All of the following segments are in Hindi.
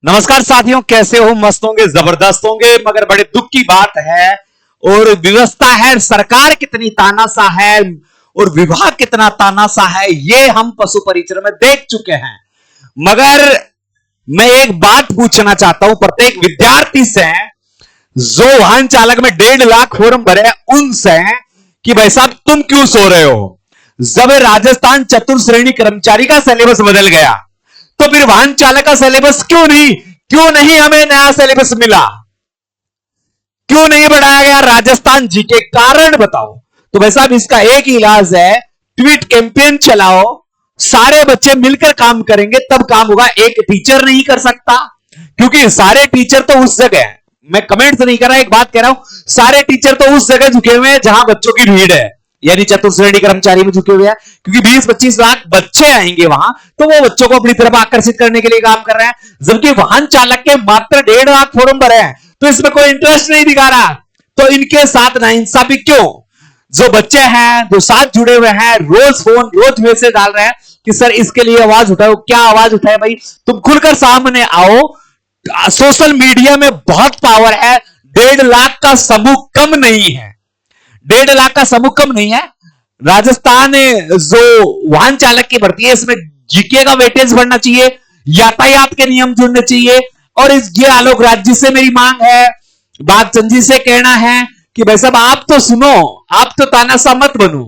नमस्कार साथियों, कैसे हो? मस्त होंगे, जबरदस्त होंगे। मगर बड़े दुख की बात है और व्यवस्था है, सरकार कितनी तानाशाह है और विभाग कितना तानाशाह है, ये हम पशु परिचर में देख चुके हैं। मगर मैं एक बात पूछना चाहता हूं प्रत्येक विद्यार्थी से, जो वाहन चालक में 1.5 लाख फॉर्म भरे उनसे, कि भाई साहब तुम क्यों सो रहे हो? जब राजस्थान चतुर्थ श्रेणी कर्मचारी का सिलेबस बदल गया तो फिर वाहन चालक का सिलेबस क्यों नहीं हमें नया सिलेबस मिला? क्यों नहीं बढ़ाया गया राजस्थान जी के? कारण बताओ। तो भाई साहब इसका एक ही इलाज है, ट्वीट कैंपेन चलाओ, सारे बच्चे मिलकर काम करेंगे तब काम होगा। एक टीचर नहीं कर सकता, क्योंकि सारे टीचर तो उस जगह है, मैं कमेंट से नहीं कर रहा, एक बात कह रहा हूं, सारे टीचर तो उस जगह झुके हुए हैं जहां बच्चों की भीड़ है, यानी चतुर्थ श्रेणी कर्मचारी में झुके हुए हैं, क्योंकि 20-25 लाख बच्चे आएंगे वहां, तो वो बच्चों को अपनी तरफ आकर्षित करने के लिए काम कर रहे हैं। जबकि वाहन चालक के मात्र 1.5 लाख फॉर्म भरे हैं, तो इसमें कोई इंटरेस्ट नहीं दिखा रहा। तो इनके साथ नाइंसाफी क्यों? जो बच्चे हैं, जो साथ जुड़े हुए हैं, रोज फोन, रोज मैसेज डाल रहे हैं कि सर इसके लिए आवाज उठाओ। क्या आवाज उठाए भाई? तुम खुलकर सामने आओ। सोशल मीडिया में बहुत पावर है। 1.5 लाख का समूह कम नहीं है, 1.5 लाख का समूह कम नहीं है। राजस्थान जो वाहन चालक की भर्ती है, इसमें जीके का वेटेज बढ़ना चाहिए, यातायात के नियम जुड़ने चाहिए। और इस ये आलोक राज्य से मेरी मांग है, बागचंद जी से कहना है कि भाई साहब आप तो सुनो, आप तो तानाशाह मत बनो।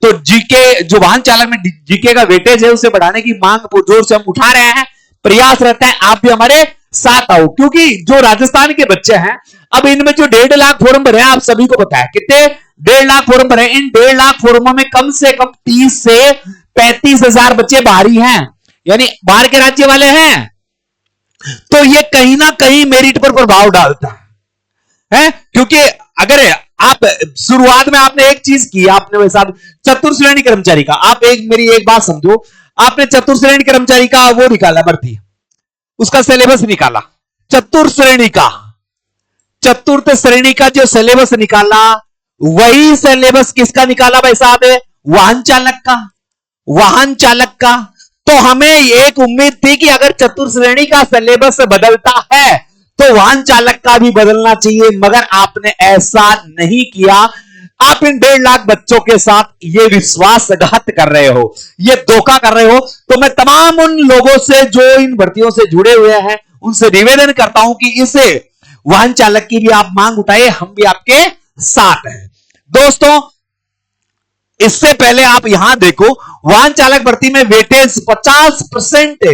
तो जीके, जो वाहन चालक में जीके का वेटेज है, उसे बढ़ाने की मांग जोर से हम उठा रहे हैं, प्रयास रहता है आप भी हमारे साथ आओ। क्योंकि जो राजस्थान के बच्चे हैं, अब इनमें जो 1.5 लाख फॉर्म भरे हैं, आप सभी को पता है कितने 1.5 लाख फॉर्म भरे। इन 1.5 लाख फॉर्मों में कम से कम 30 से 35 हजार बच्चे बाहरी हैं, यानी बाहर के राज्य वाले हैं। तो ये कहीं ना कहीं मेरिट पर प्रभाव डालता है, क्योंकि अगर आप शुरुआत में आपने एक चीज की, आपने वैसा चतुर्थ श्रेणी कर्मचारी का, आप मेरी एक बात समझो, आपने चतुर्थ श्रेणी कर्मचारी का वो निकाला, भर्ती, उसका सिलेबस निकाला, चतुर्थ श्रेणी का जो सिलेबस निकाला, वही सिलेबस किसका निकाला भाई साहब? वाहन चालक का। तो हमें एक उम्मीद थी कि अगर चतुर्थ श्रेणी का सिलेबस बदलता है तो वाहन चालक का भी बदलना चाहिए, मगर आपने ऐसा नहीं किया। आप इन 1.5 लाख बच्चों के साथ ये विश्वासघात कर रहे हो, ये धोखा कर रहे हो। तो मैं तमाम उन लोगों से जो इन भर्तियों से जुड़े हुए हैं, उनसे निवेदन करता हूं कि इसे वाहन चालक की भी आप मांग उठाइए, हम भी आपके साथ हैं। दोस्तों, इससे पहले आप यहां देखो, वाहन चालक भर्ती में वेटेज 50%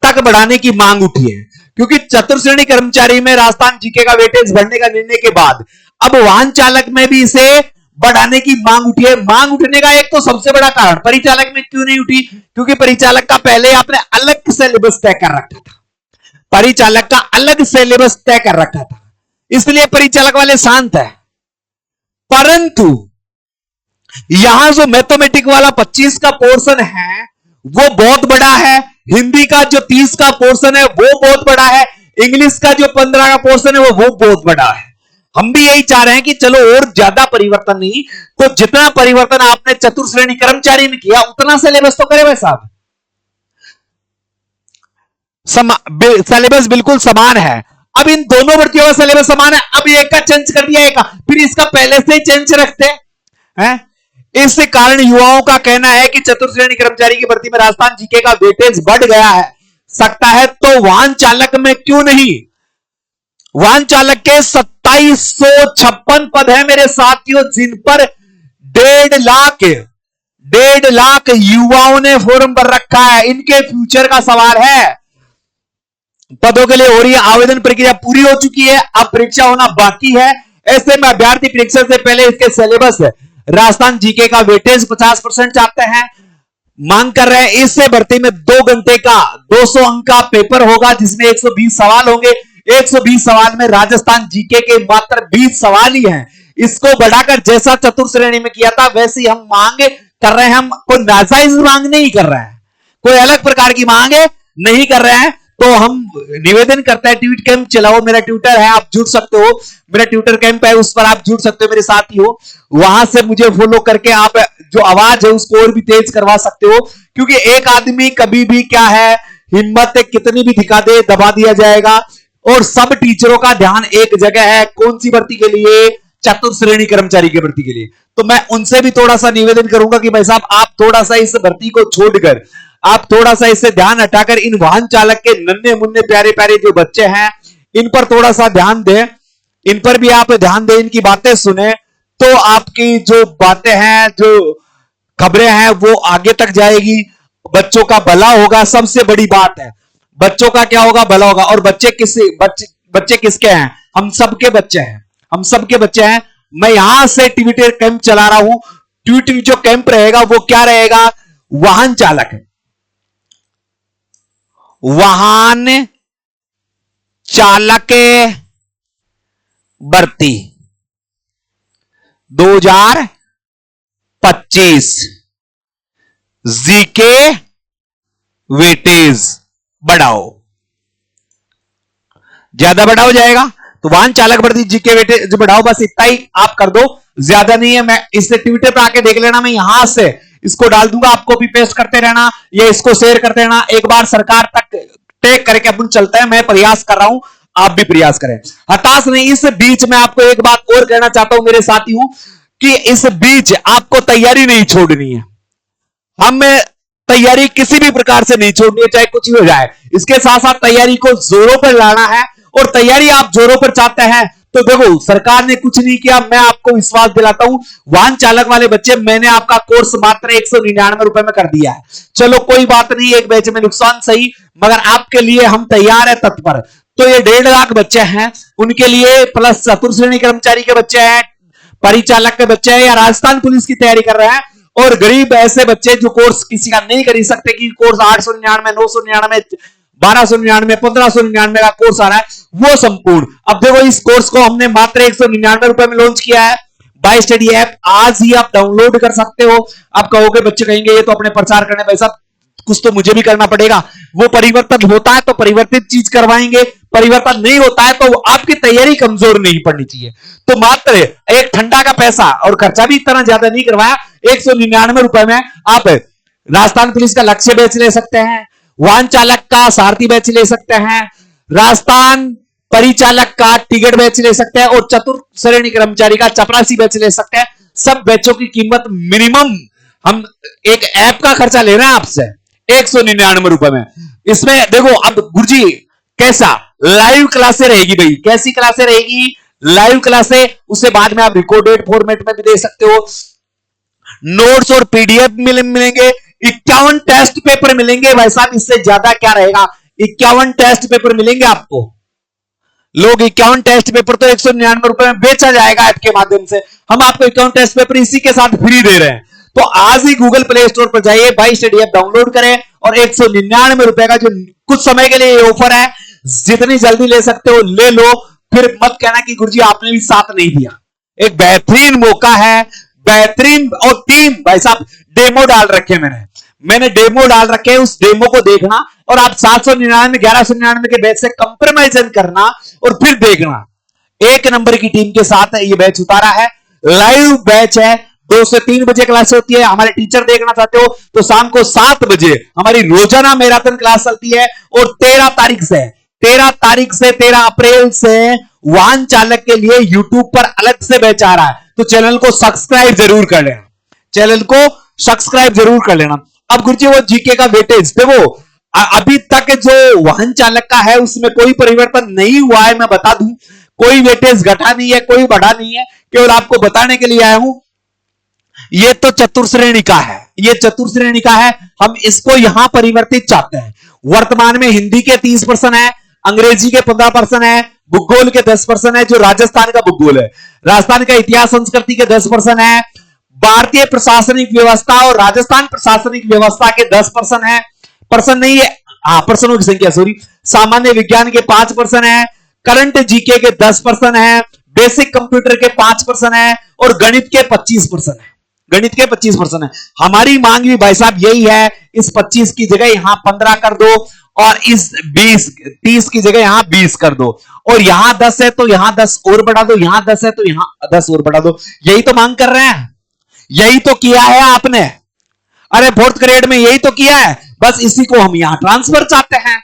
तक बढ़ाने की मांग उठी है, क्योंकि चतुर्थ श्रेणी कर्मचारी में राजस्थान जीके का वेटेज बढ़ने का निर्णय के बाद अब वाहन चालक में भी इसे बढ़ाने की मांग उठी है। मांग उठने का एक तो सबसे बड़ा कारण परिचालक में क्यों नहीं उठी? क्योंकि परिचालक का पहले आपने अलग सिलेबस तय कर रखा था, परिचालक का अलग सिलेबस तय कर रखा था, इसलिए परिचालक वाले शांत है। परंतु यहां जो मैथमेटिक वाला 25 का पोर्शन है वो बहुत बड़ा है, हिंदी का जो 30 का पोर्शन है वो बहुत बड़ा है, इंग्लिश का जो 15 का पोर्शन है वो बहुत बड़ा है। हम भी यही चाह रहे हैं कि चलो और ज्यादा परिवर्तन नहीं, तो जितना परिवर्तन आपने चतुर्थ श्रेणी कर्मचारी में किया उतना सिलेबस तो करे भाई साहब। सिलेबस बिल्कुल समान है। अब इन दोनों भर्तियों का सिलेबस समान है, अब एक का चेंज कर दिया, एक फिर इसका पहले से ही चेंज रखते हैं। इस कारण युवाओं का कहना है कि चतुर्थ श्रेणी कर्मचारी की भर्ती में राजस्थान जीके का वेटेज बढ़ गया है, सकता है तो वाहन चालक में क्यों नहीं? वाहन चालक के 2756 पद है मेरे साथियों, जिन पर 1.5 लाख युवाओं ने फॉर्म भर रखा है। इनके फ्यूचर का सवाल है। पदों के लिए हो रही है आवेदन प्रक्रिया पूरी हो चुकी है, अब परीक्षा होना बाकी है। ऐसे में अभ्यर्थी परीक्षा से पहले इसके सिलेबस राजस्थान जीके का वेटेज 50% चाहते हैं, मांग कर रहे हैं। इससे भर्ती में 2 घंटे का 200 अंक का पेपर होगा, जिसमें 120 सवाल होंगे। 120 सवाल में राजस्थान जीके के मात्र 20 सवाल ही हैं। इसको बढ़ाकर जैसा चतुर्थ श्रेणी में किया था वैसी हम मांग कर रहे हैं। हम कोई नाजायज मांग नहीं कर रहे हैं, कोई अलग प्रकार की मांग नहीं कर रहे हैं। तो हम निवेदन करते हैं, ट्वीट कैंप चलाओ, मेरा ट्विटर है, आप जुड़ सकते हो, मेरा ट्विटर कैंप है, उस पर आप जुड़ सकते हो, मेरे साथ ही हो। वहां से मुझे फॉलो करके आप जो आवाज है उसको और भी तेज करवा सकते हो, क्योंकि एक आदमी कभी भी क्या है हिम्मत कितनी भी दिखा दे दबा दिया जाएगा। और सब टीचरों का ध्यान एक जगह है, कौन सी भर्ती के लिए? चतुर्थ श्रेणी कर्मचारी की भर्ती के लिए। तो मैं उनसे भी थोड़ा सा निवेदन करूंगा कि भाई साहब आप थोड़ा सा इस भर्ती को छोड़कर, आप थोड़ा सा इससे ध्यान हटाकर इन वाहन चालक के नन्हे मुन्ने प्यारे प्यारे जो बच्चे हैं इन पर थोड़ा सा ध्यान दें, इन पर भी आप ध्यान दें, इनकी बातें सुने, तो आपकी जो बातें हैं, जो खबरें हैं वो आगे तक जाएगी, बच्चों का भला होगा। सबसे बड़ी बात है बच्चों का क्या होगा? भला होगा। और बच्चे किसके हैं? हम सबके बच्चे हैं, हम सबके बच्चे हैं। मैं यहां से ट्विटर कैंप चला रहा हूं। ट्विटर जो कैंप रहेगा वो क्या रहेगा? वाहन चालक, वाहन चालक भर्ती 2025 जीके वेटेज बढ़ाओ, ज्यादा बढ़ाओ जाएगा तो वाहन चालक भर्ती जीके वेटेज बढ़ाओ, बस इतना ही आप कर दो, ज्यादा नहीं है। मैं इससे ट्विटर पे आके देख लेना, मैं यहां से इसको डाल दूंगा, आपको भी पेस्ट करते रहना या इसको शेयर करते रहना। एक बार सरकार तक टेक करके अपन चलते हैं। मैं प्रयास कर रहा हूं, आप भी प्रयास करें, हताश नहीं। इस बीच में आपको एक बात और कहना चाहता हूं मेरे साथियों कि इस बीच आपको तैयारी नहीं छोड़नी है। हमें तैयारी किसी भी प्रकार से नहीं छोड़नी है, चाहे कुछ भी हो जाए। इसके साथ साथ तैयारी को जोरों पर लाना है। और तैयारी आप जोरों पर चाहते हैं तो देखो सरकार ने कुछ नहीं किया, मैं आपको विश्वास दिलाता हूं। वाहन चालक वाले बच्चे, मैंने आपका कोर्स मात्र 199 रुपए में कर दिया है। चलो कोई बात नहीं, एक बैच में नुकसान सही, मगर आपके लिए हम तैयार है, तत्पर। तो ये 1.5 लाख बच्चे हैं, उनके लिए प्लस चतुर्थ श्रेणी कर्मचारी के बच्चे हैं, परिचालक के बच्चे हैं, या राजस्थान पुलिस की तैयारी कर रहे हैं, और गरीब ऐसे बच्चे जो कोर्स किसी का नहीं कर सकते कि कोर्स 899, 999, 1299, 1599 का कोर्स आ रहा है, वो संपूर्ण। अब देखो इस कोर्स को हमने मात्र 199 रुपए में लॉन्च किया है। बाय स्टडी ऐप आज ही आप डाउनलोड कर सकते हो। आप कहोगे, बच्चे कहेंगे ये तो अपने प्रचार करने, भाई साहब कुछ तो मुझे भी करना पड़ेगा। वो परिवर्तन होता है तो परिवर्तित चीज करवाएंगे, परिवर्तन नहीं होता है तो आपकी तैयारी कमजोर नहीं पड़नी चाहिए। तो मात्र एक ठंडा का पैसा और खर्चा भी इतना ज्यादा नहीं करवाया, 199 रुपए में आप राजस्थान पुलिस का लक्ष्य बैच ले सकते हैं, वाहन चालक का सारथी बैच ले सकते हैं, राजस्थान परिचालक का टिकट बैच ले सकते हैं, और चतुर्थ श्रेणी कर्मचारी का चपरासी बैच ले सकते हैं। सब बैचों की कीमत मिनिमम, हम एक ऐप का खर्चा ले रहे हैं आपसे 199 रुपए में। इसमें देखो अब गुरुजी कैसा लाइव क्लासे रहेगी भाई, कैसी क्लासे रहेगी? लाइव क्लासे, उससे बाद में आप रिकॉर्डेड फॉर्मेट में भी दे सकते हो। नोट्स और पीडीएफ मिलेंगे, 51 टेस्ट पेपर मिलेंगे। भाई साहब इससे ज्यादा क्या रहेगा? 51 टेस्ट पेपर मिलेंगे आपको। लोग 51 टेस्ट पेपर तो 199 रुपए में बेचा जाएगा ऐप के माध्यम से, हम आपको 51 टेस्ट पेपर इसी के साथ फ्री दे रहे हैं। तो आज ही गूगल प्ले स्टोर पर जाइए, बाय स्टडी ऐप डाउनलोड करें, और 199 रुपए का जो कुछ समय के लिए ऑफर है, जितनी जल्दी ले सकते हो ले लो। फिर मत कहना कि गुरुजी आपने भी साथ नहीं दिया। एक बेहतरीन मौका है, बेहतरीन। और टीम भाई साहब डेमो डाल रखे मैंने डेमो डाल रखे हैं, उस डेमो को देखना, और आप 799 1199 के बैच से कंप्रोमाइजन करना और फिर देखना। एक नंबर की टीम के साथ ये बैच उतारा है, लाइव बैच है। 2 से 3 बजे क्लास होती है। हमारे टीचर देखना चाहते हो तो शाम को 7 बजे हमारी रोजाना मैराथन क्लास चलती है। और 13 तारीख से 13 अप्रैल से वाहन चालक के लिए यूट्यूब पर अलग से बैच आ रहा है। तो चैनल को सब्सक्राइब जरूर कर लेना, चैनल को सब्सक्राइब जरूर कर लेना। अब गुरुजी वो जीके का वेटेज देखो, अभी तक जो वाहन चालक का है उसमें कोई परिवर्तन नहीं हुआ है। मैं बता दूं, कोई वेटेज घटा नहीं है, कोई बढ़ा नहीं है, केवल आपको बताने के लिए आया हूं। ये तो चतुर्थ श्रेणी का है, ये चतुर्थ श्रेणी का है। हम इसको यहां परिवर्तित चाहते हैं। वर्तमान में हिंदी के 30% है, अंग्रेजी के 15% है, भूगोल के 10% है, जो राजस्थान का भूगोल है। राजस्थान का इतिहास संस्कृति के 10% है, भारतीय प्रशासनिक व्यवस्था और राजस्थान प्रशासनिक व्यवस्था के 10% है, पर्सन नहीं है, पर्सनों की संख्या सॉरी, सामान्य विज्ञान के 5% है, करंट जीके के 10% है, बेसिक कंप्यूटर के 5% है, और गणित के 25% है। गणित के 25% है। हमारी मांग भी भाई साहब यही है, इस 25 की जगह यहां 15 कर दो, और इस 30 की जगह यहां 20 कर दो, और यहां 10 है तो यहां 10 और बढ़ा दो, यहां 10 है तो यहां 10 और बढ़ा दो। यही तो मांग कर रहे हैं, यही तो किया है आपने। अरे 4th ग्रेड में यही तो किया है। बस इसी को हम यहां ट्रांसफर चाहते हैं।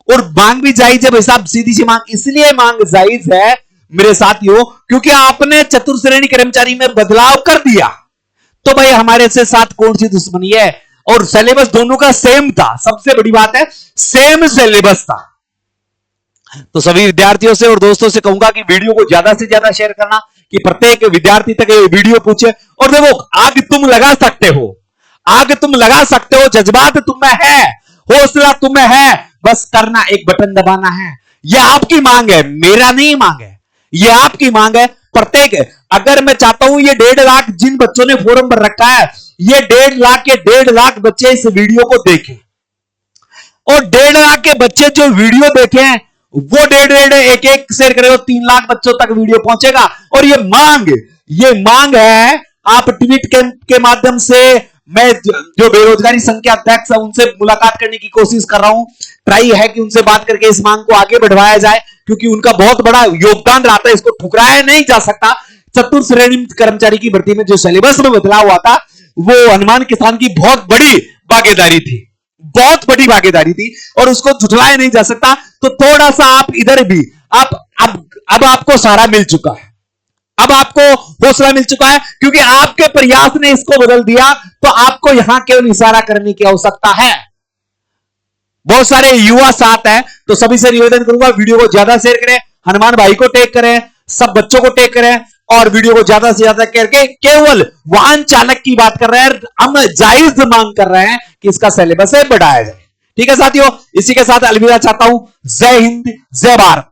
और मांग भी जायज है भाई साहब, सीधी सी मांग। इसलिए मांग जायज है मेरे साथियों क्योंकि आपने चतुर्थ श्रेणी कर्मचारी में बदलाव कर दिया, तो भाई हमारे से साथ कौन सी दुश्मनी है। और सिलेबस दोनों का सेम था, सबसे बड़ी बात है सेम सिलेबस था। तो सभी विद्यार्थियों से और दोस्तों से कहूंगा कि वीडियो को ज्यादा से ज्यादा शेयर करना, कि प्रत्येक विद्यार्थी तक ये वीडियो पहुंचे। और देखो, आग तुम लगा सकते हो, आग तुम लगा सकते हो, जज्बात तुम में है, हौसला तुम में है, बस करना एक बटन दबाना है। यह आपकी मांग है, मेरा नहीं मांग है, यह आपकी मांग है। प्रत्येक, अगर मैं चाहता हूं ये 1.5 लाख जिन बच्चों ने फोरम पर रखा है, ये 1.5 लाख के 1.5 लाख बच्चे इस वीडियो को देखें, और 1.5 लाख के बच्चे जो वीडियो देखें वो 1.5 एक एक शेयर करेगा, 3 लाख बच्चों तक वीडियो पहुंचेगा। और ये मांग है। आप ट्वीट के माध्यम से, मैं जो बेरोजगारी संघ के अध्यक्ष है उनसे मुलाकात करने की कोशिश कर रहा हूं, ट्राई है कि उनसे बात करके इस मांग को आगे बढ़वाया जाए, क्योंकि उनका बहुत बड़ा योगदान रहा था, इसको ठुकराया नहीं जा सकता। चतुर्थ श्रेणी कर्मचारी की भर्ती में जो सिलेबस में बदलाव हुआ था, वो हनुमान किसान की बहुत बड़ी भागीदारी थी, बहुत बड़ी भागीदारी थी, और उसको झुठलाया नहीं जा सकता। तो थोड़ा सा आप इधर भी, अब आपको सहारा मिल चुका है, अब आपको हौसला मिल चुका है, क्योंकि आपके प्रयास ने इसको बदल दिया। तो आपको यहां केवल इशारा करने की आवश्यकता है। बहुत सारे युवा साथ हैं, तो सभी से निवेदन करूंगा वीडियो को ज्यादा शेयर करें, हनुमान भाई को टैग करें, सब बच्चों को टैग करें, और वीडियो को ज्यादा से ज्यादा करके केवल वाहन चालक की बात कर रहे हैं, हम जायज मांग कर रहे हैं कि इसका सिलेबस बढ़ाया जाए। ठीक है साथियों, इसी के साथ अलविदा चाहता हूं। जय हिंद, जय भारत।